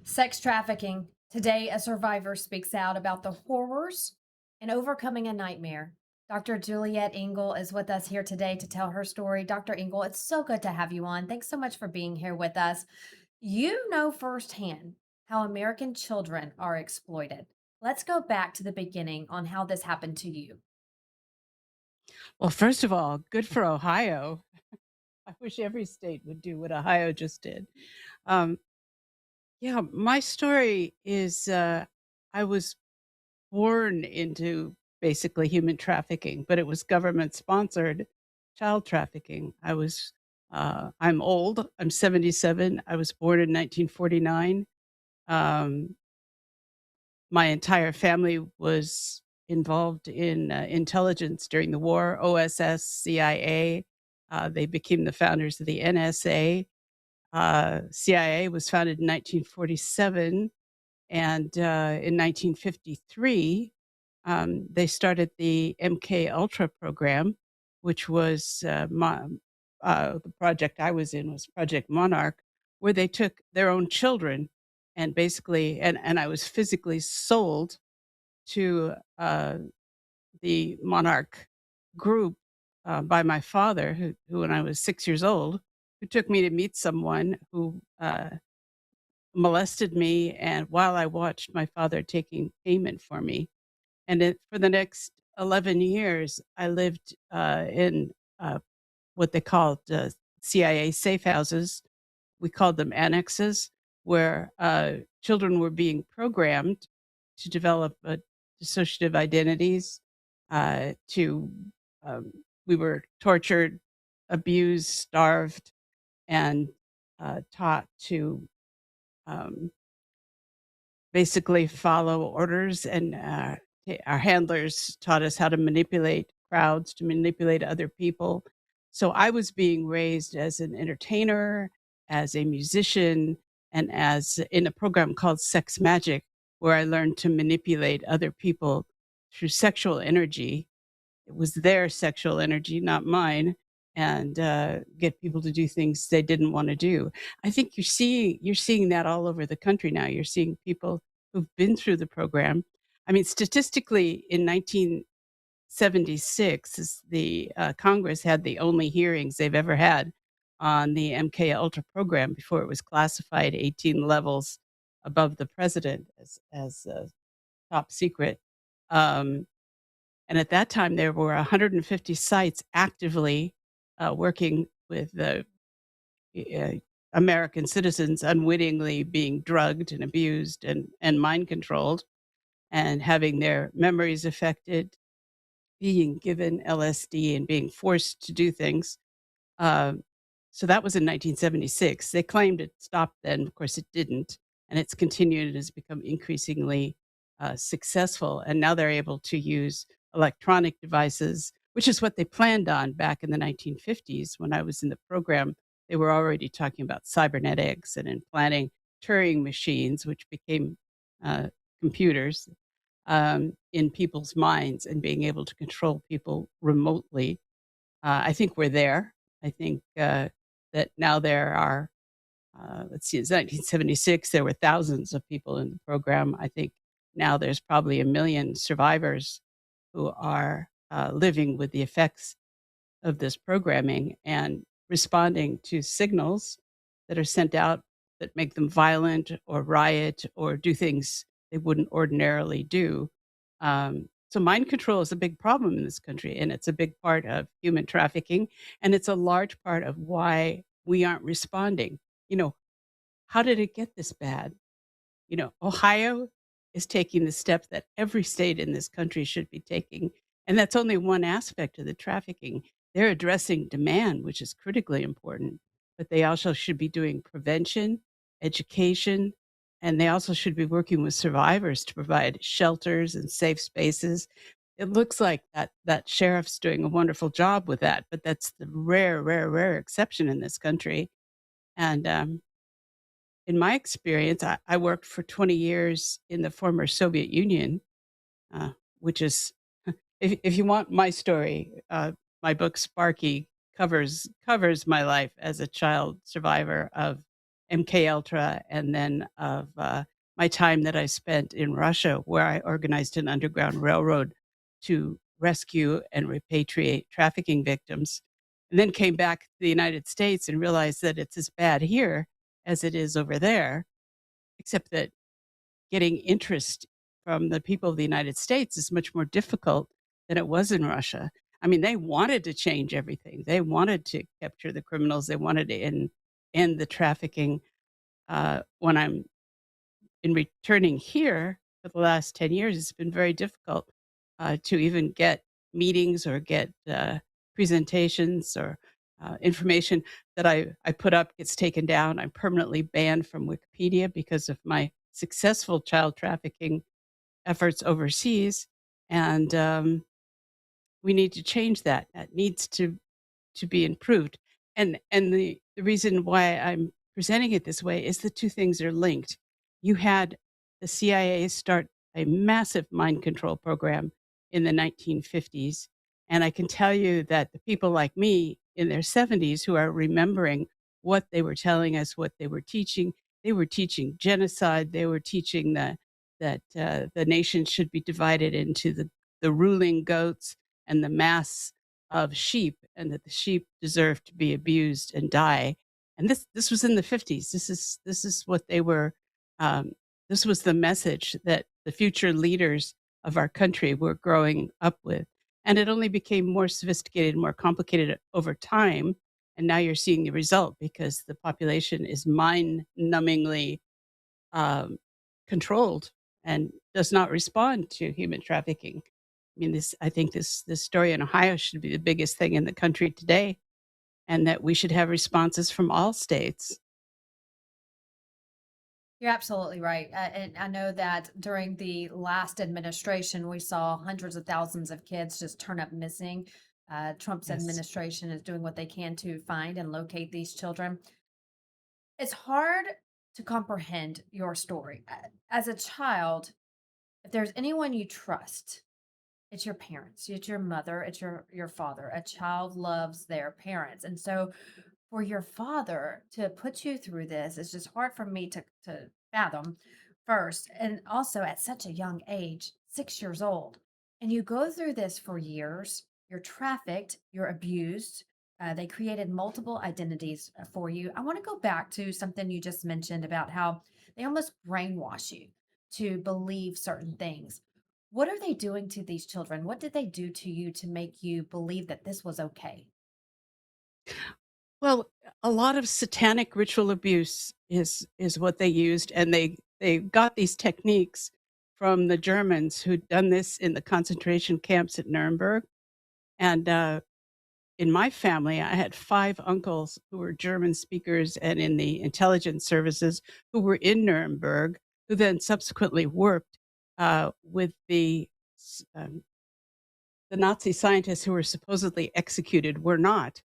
Sex trafficking. Today, a survivor speaks out about the horrors and overcoming a nightmare. Dr. Juliet Engel is with us here today to tell her story. Dr. Engel, it's so good to have you on. Thanks so much for being here with us. You know firsthand how American children are exploited. Let's go back to the beginning on how this happened to you. Well, first of all, good for Ohio. I wish every state would do what Ohio just did. Um, yeah, my story is I was born into basically human trafficking, but it was government sponsored child trafficking. I'm old, I'm 77. I was born in 1949. Um, my entire family was involved in intelligence during the war, OSS, CIA. They became the founders of the NSA. CIA was founded in 1947, and in 1953, they started the MK Ultra program, which was the project I was in was Project Monarch, where they took their own children and basically, and I was physically sold to the Monarch group by my father, who, when I was 6 years old, who took me to meet someone who molested me, and while I watched my father taking payment for me. For the next 11 years, I lived in what they called CIA safe houses. We called them annexes, where children were being programmed to develop dissociative identities. To We were tortured, abused, starved, and taught to um, basically follow orders. And our handlers taught us how to manipulate crowds, to manipulate other people. So I was being raised as an entertainer, as a musician, and as in a program called Sex Magic, where I learned to manipulate other people through sexual energy. It was their sexual energy, not mine, and get people to do things they didn't want to do. I think you're seeing that all over the country now. You're seeing people who've been through the program. I mean, statistically, in 1976, the Congress had the only hearings they've ever had on the MK Ultra program before it was classified 18 levels above the president as top secret. Um, and at that time, there were 150 sites actively working with uh, American citizens unwittingly being drugged and abused and mind controlled and having their memories affected, being given LSD and being forced to do things. Um, so that was in 1976. They claimed it stopped then. Of course, it didn't. And it's continued and has become increasingly successful. And now they're able to use electronic devices, which is what they planned on back in the 1950s. When I was in the program, they were already talking about cybernetics and implanting Turing machines, which became uh, computers in people's minds and being able to control people remotely. I think we're there. I think that now there are, let's see, it's 1976, there were thousands of people in the program. I think now there's probably 1 million survivors who are living with the effects of this programming and responding to signals that are sent out that make them violent or riot or do things they wouldn't ordinarily do. So, mind control is a big problem in this country, and it's a big part of human trafficking. And it's a large part of why we aren't responding. You know, how did it get this bad? Ohio is taking the steps that every state in this country should be taking. And that's only one aspect of the trafficking. They're addressing demand, which is critically important, but they also should be doing prevention, education, and they also should be working with survivors to provide shelters and safe spaces. It looks like that sheriff's doing a wonderful job with that, but that's the rare, rare, rare exception in this country. And in my experience, I worked for 20 years in the former Soviet Union, which is, if you want my story, my book Sparky covers my life as a child survivor of MK Ultra, and then of my time that I spent in Russia, where I organized an underground railroad to rescue and repatriate trafficking victims, and then came back to the United States and realized that it's as bad here as it is over there, except that getting interest from the people of the United States is much more difficult than it was in Russia. I mean, they wanted to change everything. They wanted to capture the criminals. They wanted to end the trafficking. When I'm in returning here for the last 10 years, it's been very difficult to even get meetings or get presentations or information that I put up gets taken down. I'm permanently banned from Wikipedia because of my successful child trafficking efforts overseas. And we need to change that. That needs to be improved. And the reason why I'm presenting it this way is the two things are linked. You had the CIA start a massive mind control program in the 1950s, and I can tell you that the people like me in their 70s who are remembering what they were telling us, what they were teaching genocide. They were teaching that the nation should be divided into the ruling goats and the mass of sheep, and that the sheep deserve to be abused and die. And this was in the 50s. This is what they were. Um, this was the message that the future leaders of our country were growing up with, and it only became more sophisticated, more complicated over time. And now you're seeing the result because the population is mind-numbingly um, controlled and does not respond to human trafficking. I mean, I think this story in Ohio should be the biggest thing in the country today, and that we should have responses from all states. You're absolutely right. And I know that during the last administration, we saw hundreds of thousands of kids just turn up missing. Trump's Yes. administration is doing what they can to find and locate these children. It's hard to comprehend your story. As a child, if there's anyone you trust, it's your parents, it's your mother, it's your father. A child loves their parents. And so for your father to put you through this is just hard for me to fathom first. And also at such a young age, 6 years old. And you go through this for years. You're trafficked, you're abused. They created multiple identities for you. I want to go back to something you just mentioned about how they almost brainwash you to believe certain things. What are they doing to these children? What did they do to you to make you believe that this was okay? Well, a lot of satanic ritual abuse is what they used, and they got these techniques from the Germans who'd done this in the concentration camps at Nuremberg. And in my family, I had 5 uncles who were German speakers and in the intelligence services who were in Nuremberg, who then subsequently worked with the Nazi scientists who were supposedly executed were not.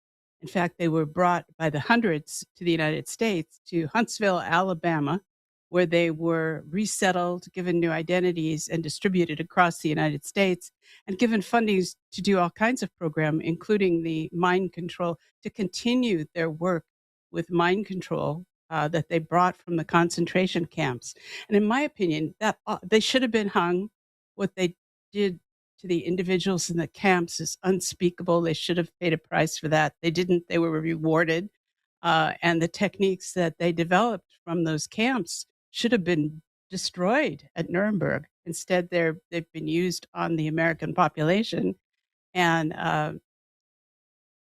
In fact, they were brought by the hundreds to the United States, to Huntsville, Alabama, where they were resettled, given new identities, and distributed across the United States, and given fundings to do all kinds of program, including the mind control, to continue their work with mind control that they brought from the concentration camps. And in my opinion, that they should have been hung. What they did to the individuals in the camps is unspeakable. They should have paid a price for that. They didn't. They were rewarded. And the techniques that they developed from those camps should have been destroyed at Nuremberg. Instead, they've been used on the American population, and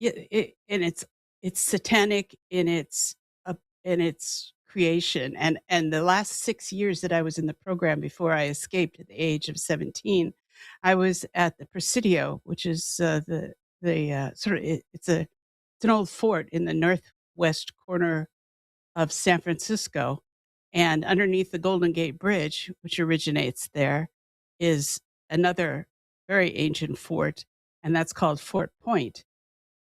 yeah, and it's satanic in its creation. And the last 6 years that I was in the program before I escaped at the age of 17, I was at the Presidio, which is it's an old fort in the northwest corner of San Francisco, and underneath the Golden Gate Bridge, which originates there, is another very ancient fort, and that's called Fort Point.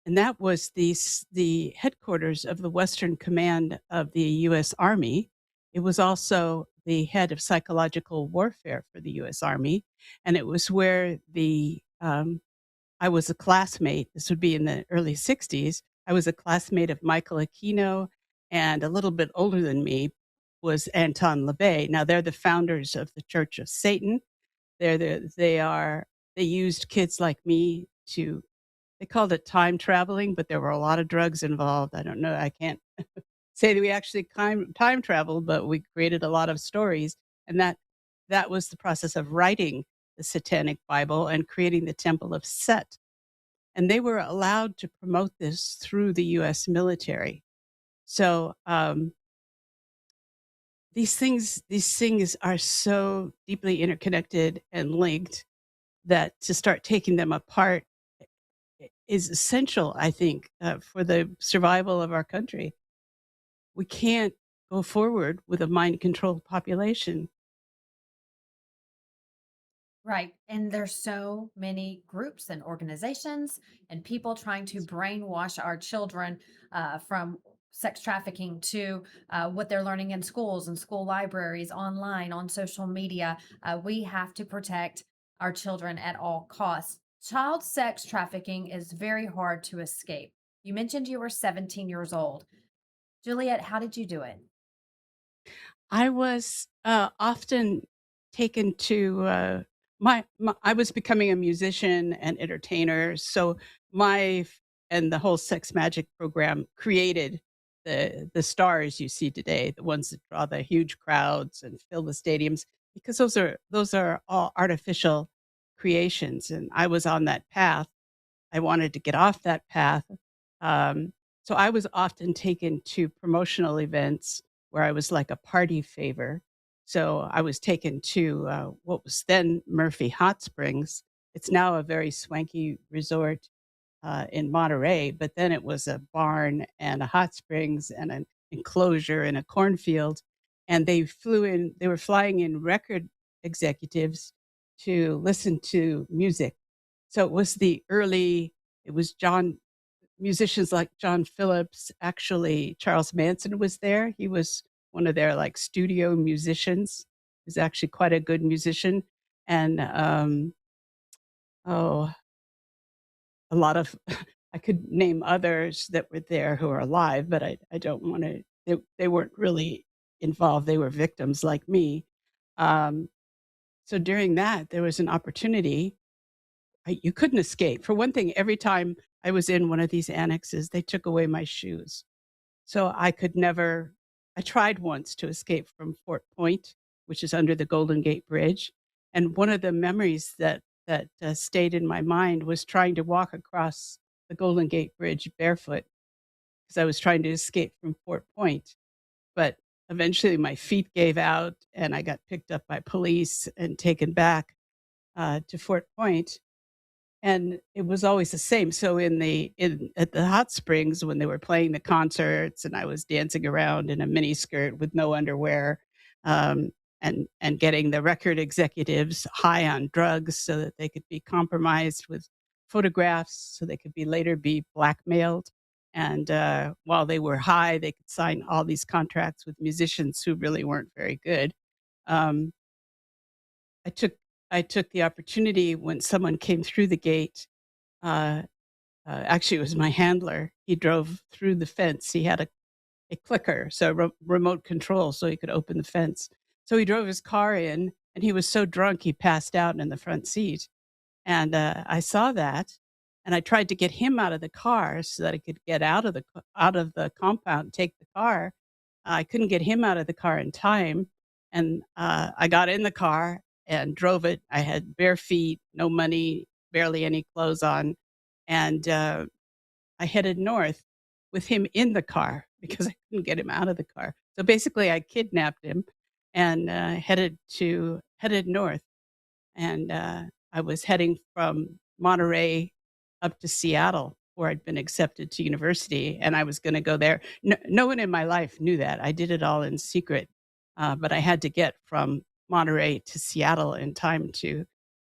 And that was the headquarters of the Western Command of the U.S. Army. It was also the head of psychological warfare for the U.S. Army, and it was where I was a classmate. This would be in the early '60s. I was a classmate of Michael Aquino and a little bit older than me was Anton LaVey. Now they're the founders of the Church of Satan. They used kids like me to they called it time traveling, but there were a lot of drugs involved. I don't know. I can't say that we actually time traveled, but we created a lot of stories, and that was the process of writing the Satanic Bible and creating the Temple of Set. And they were allowed to promote this through the U.S. military. So these things are so deeply interconnected and linked that to start taking them apart is essential, I think, for the survival of our country. We can't go forward with a mind controlled population. Right. And there's so many groups and organizations and people trying to brainwash our children from sex trafficking to what they're learning in schools and school libraries, online, on social media. We have to protect our children at all costs. Child sex trafficking is very hard to escape. You mentioned you were 17 years old. Juliet, how did you do it? I was often taken to I was becoming a musician and entertainer, so and the whole sex magic program created the stars you see today, the ones that draw the huge crowds and fill the stadiums, because those are all artificial creations, and I was on that path. I wanted to get off that path. Um, so I was often taken to promotional events where I was like a party favor. So I was taken to what was then Murphy Hot Springs. It's now a very swanky resort in Monterey, but then it was a barn and a hot springs and an enclosure and a cornfield. And they were flying in record executives to listen to music. So it was musicians like John Phillips. Actually, Charles Manson was there. He was one of their like studio musicians. He was actually quite a good musician. And oh, a lot of I could name others that were there who are alive, but I don't want to. They weren't really involved. They were victims like me. Um, so during that, there was an opportunity. You couldn't escape. For one thing, every time I was in one of these annexes, they took away my shoes. So I could never I tried once to escape from Fort Point, which is under the Golden Gate Bridge, and one of the memories that stayed in my mind was trying to walk across the Golden Gate Bridge barefoot because I was trying to escape from Fort Point. But eventually my feet gave out and I got picked up by police and taken back to Fort Point, and it was always the same. So in at the hot springs when they were playing the concerts and I was dancing around in a mini skirt with no underwear, um, and getting the record executives high on drugs so that they could be compromised with photographs so they could be later be blackmailed. And while they were high, they could sign all these contracts with musicians who really weren't very good. Um, I took I took the opportunity when someone came through the gate. Uh, Actually, it was my handler. He drove through the fence. He had a clicker, so remote control, so he could open the fence. So he drove his car in, and he was so drunk he passed out in the front seat. And, I saw that, and I tried to get him out of the car so that I could get out of the compound, and take the car. I couldn't get him out of the car in time, and, I got in the car and drove it. I had bare feet, no money, barely any clothes on, and, I headed north with him in the car because I couldn't get him out of the car. So, basically, I kidnapped him and, headed north and I was heading from Monterey up to Seattle, where I'd been accepted to university, and I was going to go there. No one in my life knew that. I did it all in secret, but I had to get from Monterey to Seattle in time to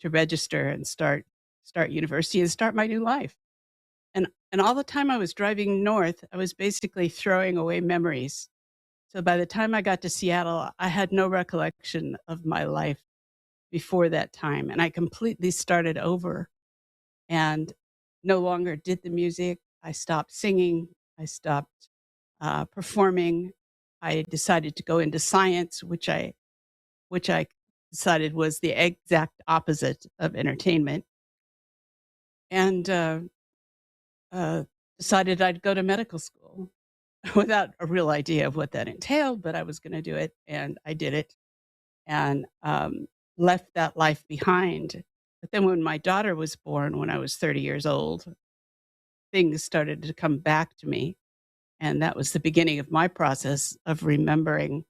register and start university and start my new life. And all the time I was driving north, I was basically throwing away memories. So by the time I got to Seattle, I had no recollection of my life before that time, and I completely started over and no longer did the music. I stopped singing. I stopped, performing. I decided to go into science, which I decided was the exact opposite of entertainment, and uh, decided I'd go to medical school without a real idea of what that entailed, but I was going to do it, and I did it, and left that life behind. But then, when my daughter was born, when I was 30 years old, things started to come back to me, and that was the beginning of my process of remembering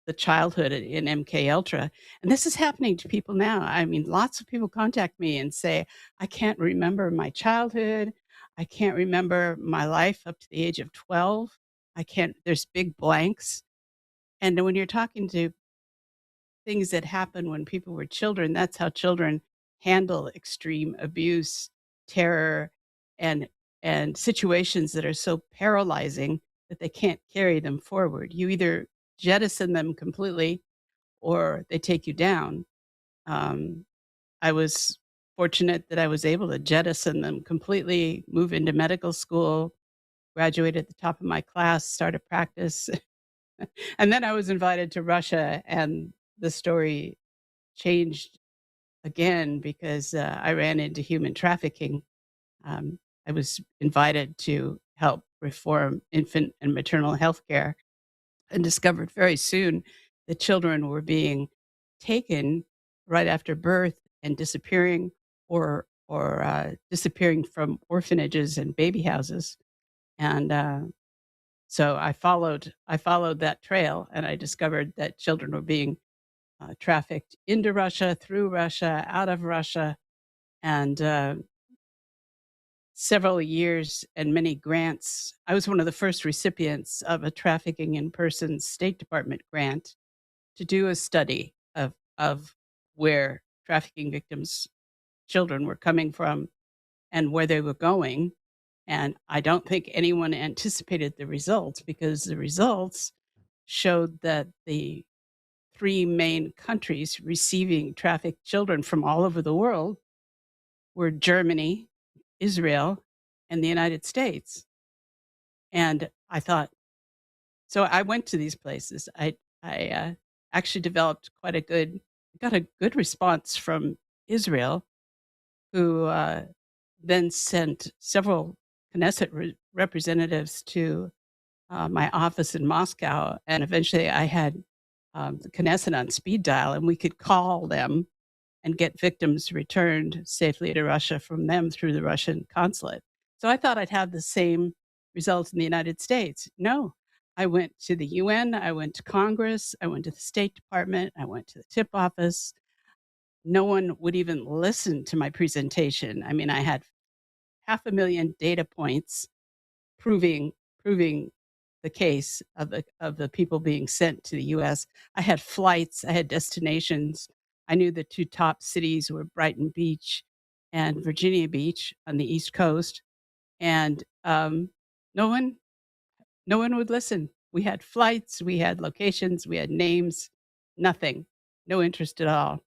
the childhood in MK Ultra. And this is happening to people now. I mean, lots of people contact me and say, I can't remember my childhood. I can't remember my life up to the age of 12. I can't, there's big blanks. And when you're talking to things that happened when people were children, that's how children handle extreme abuse, terror, and situations that are so paralyzing that they can't carry them forward. You either jettison them completely or they take you down. Um, I was fortunate that I was able to jettison them completely, move into medical school, graduate at the top of my class, start a practice. And then I was invited to Russia, and the story changed again because I ran into human trafficking. I was invited to help reform infant and maternal health care and discovered very soon that children were being taken right after birth and disappearing or disappearing from orphanages and baby houses. And so I followed that trail, and I discovered that children were being trafficked into Russia, through Russia, out of Russia, and several years and many grants. I was one of the first recipients of a Trafficking in Persons State Department grant to do a study of where trafficking victims' children were coming from and where they were going. And I don't think anyone anticipated the results, because the results showed that the three main countries receiving trafficked children from all over the world were Germany, Israel, and the United States. And I thought, so I went to these places. I actually developed got a good response from Israel, who then sent several Knesset representatives to my office in Moscow, and eventually I had the Knesset on speed dial, and we could call them and get victims returned safely to Russia from them through the Russian consulate. So I thought I'd have the same results in the United States. No, I went to the UN, I went to Congress, I went to the State Department, I went to the tip office. No one would even listen to my presentation. I mean, I had 500,000 data points proving proving the case of the people being sent to the US. I had flights, I had destinations. I knew the 2 top cities were Brighton Beach and Virginia Beach on the East Coast, and, no one no one would listen. We had flights, we had locations, we had names, nothing, no interest at all.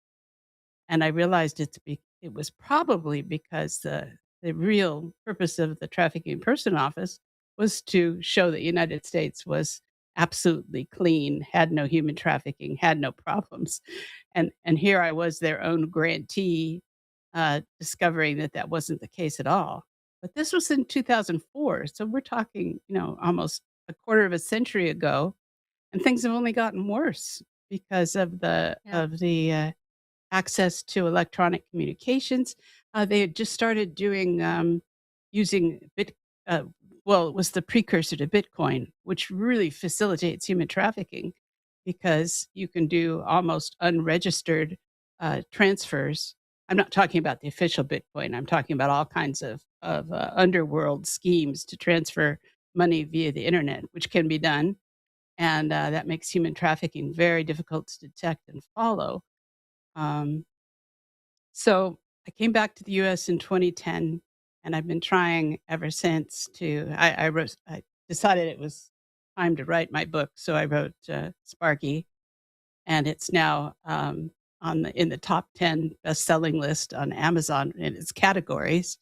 And I realized it was probably because the real purpose of the Trafficking Person Office was to show that United States was absolutely clean, had no human trafficking, had no problems. And here I was, their own grantee, discovering that that wasn't the case at all. But this was in 2004, so we're talking, almost a quarter of a century ago, and things have only gotten worse because of Yeah. the access to electronic communications. They had just started doing using uh, well, it was the precursor to Bitcoin, which really facilitates human trafficking because you can do almost unregistered transfers. I'm not talking about the official Bitcoin. I'm talking about all kinds of underworld schemes to transfer money via the internet, which can be done, and that makes human trafficking very difficult to detect and follow. Um, so I came back to the US in 2010, and I've been trying ever since I decided it was time to write my book. So I wrote Sparky, and it's now in the top 10 best-selling list on Amazon in its categories.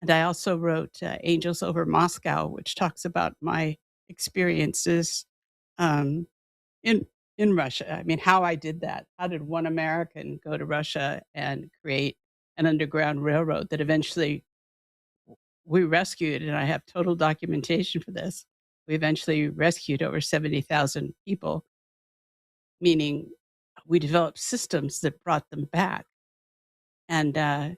And I also wrote Angels Over Moscow, which talks about my experiences um, in in Russia. I mean, how I did that. How did one American go to Russia and create an underground railroad that eventually we rescued, and I have total documentation for this. We eventually rescued over 70,000 people, meaning we developed systems that brought them back. And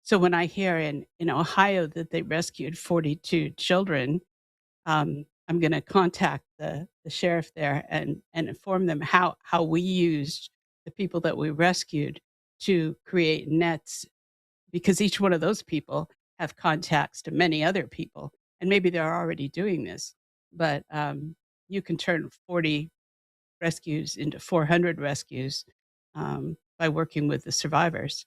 so when I hear in Ohio that they rescued 42 children, I'm going to contact the sheriff there and inform them how we used the people that we rescued to create nets, because each one of those people have contacts to many other people, and maybe they're already doing this, but you can turn 40 rescues into 400 rescues by working with the survivors.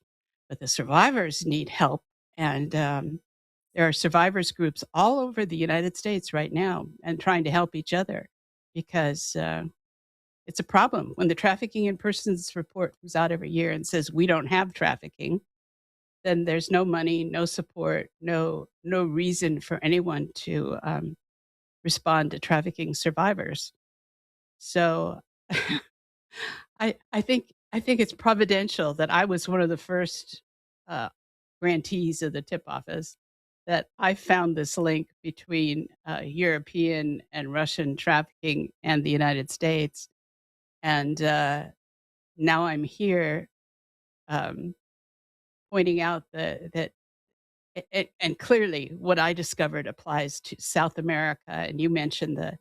But the survivors need help, and there are survivors groups all over the United States right now and trying to help each other because it's a problem. When the Trafficking in Persons report comes out every year and says we don't have trafficking, then there's no money, no support, no reason for anyone to respond to trafficking survivors. So I think it's providential that I was one of the first uh, grantees of the tip office, that I found this link between European and Russian trafficking and the United States, and now I'm here um, pointing out that and clearly what I discovered applies to South America. And you mentioned the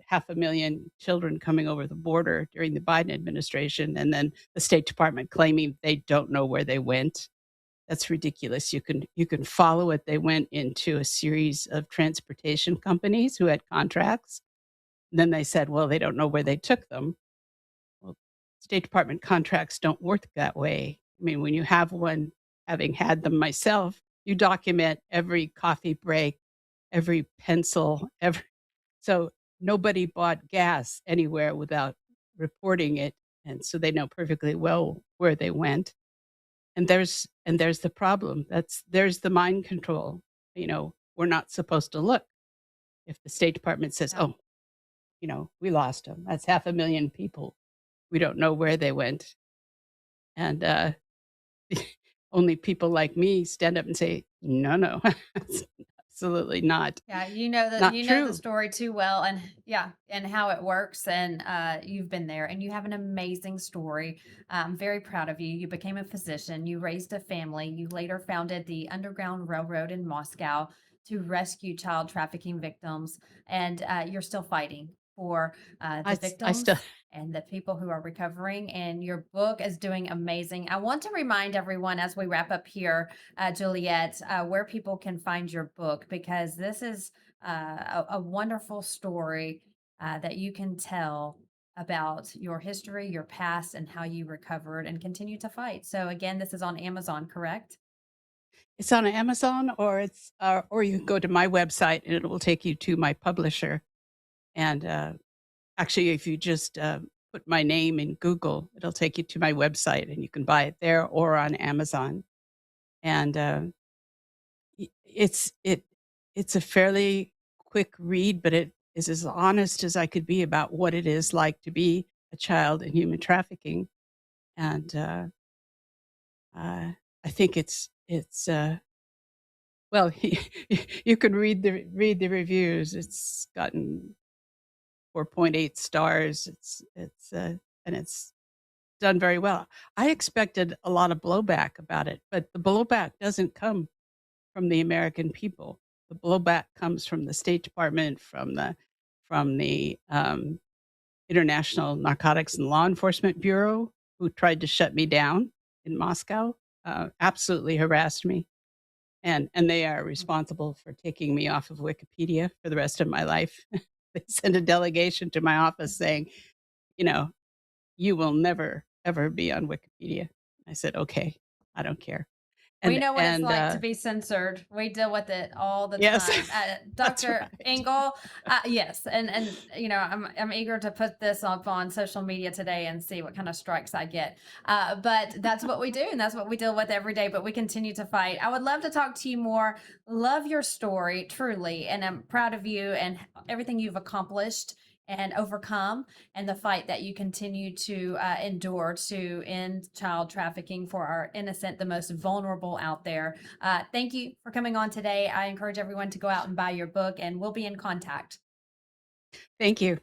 500,000 children coming over the border during the Biden administration, and then the State Department claiming they don't know where they went. That's ridiculous. You can follow it. They went into a series of transportation companies who had contracts. Then they said, well, they don't know where they took them. Well, State Department contracts don't work that way. I mean, when you have one, having had them myself, you document every coffee break, every pencil, every so nobody bought gas anywhere without reporting it, and so they know perfectly well where they went. And there's the problem. There's the mind control. We're not supposed to look. If the State Department says, Yeah. "Oh, we lost them. That's 500,000 people. We don't know where they went." And, only people like me stand up and say, "No, no, it's absolutely not Yeah, not you know the true." story too well, and yeah, and how it works, and you've been there, and you have an amazing story. I'm very proud of you. You became a physician, you raised a family, you later founded the Underground Railroad in Moscow to rescue child trafficking victims, and you're still fighting for the I still victims and the people who are recovering. And your book is doing amazing. I want to remind everyone as we wrap up here, Juliet, where people can find your book, because this is a wonderful story that you can tell about your history, your past, and how you recovered and continue to fight. So, again, this is on Amazon, correct? It's on Amazon, or you can go to my website and it will take you to my publisher. And, actually, if you just, put my name in Google, it'll take you to my website and you can buy it there or on Amazon. And, it's a fairly quick read, but it is as honest as I could be about what it is like to be a child in human trafficking. And, uh, I think well, you can read the reviews. It's gotten 4.8 stars. And it's done very well. I expected a lot of blowback about it, but the blowback doesn't come from the American people. The blowback comes from the State Department, from the International Narcotics and Law Enforcement Bureau, who tried to shut me down in Moscow, absolutely harassed me, and they are responsible for taking me off of Wikipedia for the rest of my life. They sent a delegation to my office saying, you know, "You will never, ever be on Wikipedia." I said, "Okay, I don't care." We and know what it's and, like to uh be censored. We deal with it all the Yes, time. that's Dr. right. Engel, yes, and I'm eager to put this up on social media today and see what kind of strikes I get. But that's what we do, and that's what we deal with every day. But we continue to fight. I would love to talk to you more. Love your story, truly, and I'm proud of you and everything you've accomplished and overcome, and the fight that you continue to endure to end child trafficking for our innocent, the most vulnerable out there. Thank you for coming on today. I encourage everyone to go out and buy your book, and we'll be in contact. Thank you.